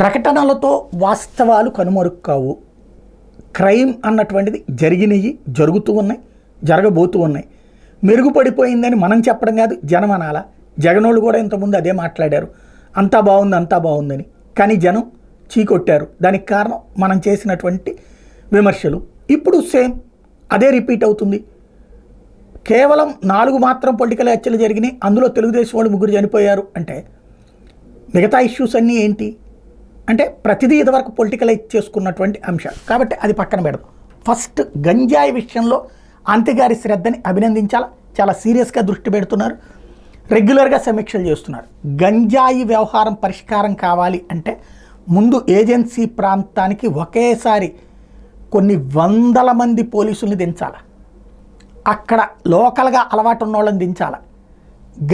ప్రకటనలతో వాస్తవాలు కనుమరుక్కావు. క్రైమ్ అన్నటువంటిది జరిగినవి, జరుగుతూ ఉన్నాయి, జరగబోతూ ఉన్నాయి. మెరుగుపడిపోయిందని మనం చెప్పడం కాదు, జనం అనాలా. జగనోళ్ళు కూడా ఇంతకుముందు అదే మాట్లాడారు, అంతా బాగుంది అంతా బాగుందని. కానీ జనం చీకొట్టారు. దానికి కారణం మనం చేసినటువంటి విమర్శలు. ఇప్పుడు సేమ్ అదే రిపీట్ అవుతుంది. కేవలం 4 మాత్రం పొలిటికల్ హత్యలు జరిగినాయి, అందులో తెలుగుదేశం వాళ్ళు 3 చనిపోయారు అంటే మిగతా ఇష్యూస్ అన్నీ ఏంటి అంటే ప్రతిదీ ఇదివరకు పొలిటికలైజ్ చేసుకున్నటువంటి అంశాలు. కాబట్టి అది పక్కన పెడదాం. ఫస్ట్ గంజాయి విషయంలో అంత్యగారి శ్రద్ధని అభినందించాలా. చాలా సీరియస్గా దృష్టి పెడుతున్నారు, రెగ్యులర్గా సమీక్షలు చేస్తున్నారు. గంజాయి వ్యవహారం పరిష్కారం కావాలి అంటే ముందు ఏజెన్సీ ప్రాంతానికి ఒకేసారి కొన్ని వందల మంది పోలీసుల్ని దించాలి. అక్కడ లోకల్గా అలవాటు ఉన్న వాళ్ళని దించాలి.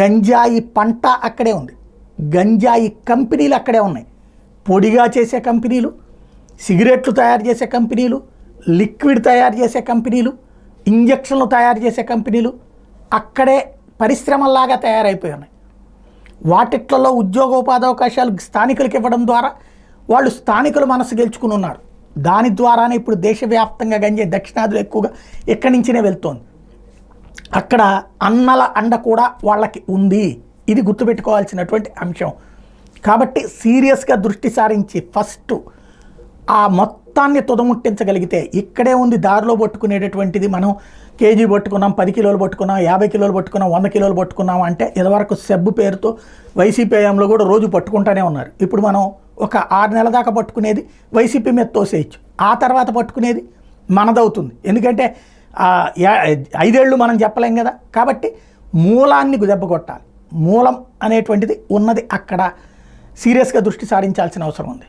గంజాయి పంట అక్కడే ఉంది, గంజాయి కంపెనీలు అక్కడే ఉన్నాయి. పొడిగా చేసే కంపెనీలు, సిగరెట్లు తయారు చేసే కంపెనీలు, లిక్విడ్ తయారు చేసే కంపెనీలు, ఇంజక్షన్లు తయారు చేసే కంపెనీలు అక్కడే పరిశ్రమల్లాగా తయారైపోయి ఉన్నాయి. వాటిట్లలో ఉద్యోగోపాధి అవకాశాలు స్థానికులకు ఇవ్వడం ద్వారా వాళ్ళు స్థానికుల మనసు గెలుచుకుని ఉన్నారు. దాని ద్వారానే ఇప్పుడు దేశవ్యాప్తంగా గంజాయి దక్షిణాదిలో ఎక్కువగా ఎక్కడి నుంచినే వెళ్తోంది. అక్కడ అన్నల అండ కూడా వాళ్ళకి ఉంది. ఇది గుర్తుపెట్టుకోవాల్సినటువంటి అంశం. కాబట్టి సీరియస్గా దృష్టి సారించి ఫస్ట్ ఆ మొత్తాన్ని తుదముట్టించగలిగితే, ఇక్కడే ఉంది దారిలో పట్టుకునేటటువంటిది. మనం కేజీ పట్టుకున్నాం, 10 కిలోలు పట్టుకున్నాం, 50 కిలోలు పట్టుకున్నాం, 100 కిలోలు పట్టుకున్నాం అంటే ఇదివరకు సెబ్బు పేరుతో వైసీపీ హయాంలో కూడా రోజు పట్టుకుంటూనే ఉన్నారు. ఇప్పుడు మనం ఒక 6 నెలల దాకా పట్టుకునేది వైసీపీ మీద తోసేయచ్చు, ఆ తర్వాత పట్టుకునేది మనదవుతుంది. ఎందుకంటే 5 ఏళ్ళు మనం చెప్పలేం కదా. కాబట్టి మూలాన్ని దెబ్బ కొట్టాలి. మూలం అనేటువంటిది ఉన్నది అక్కడ. సీరియస్గా దృష్టి సారించాల్సిన అవసరం ఉంది.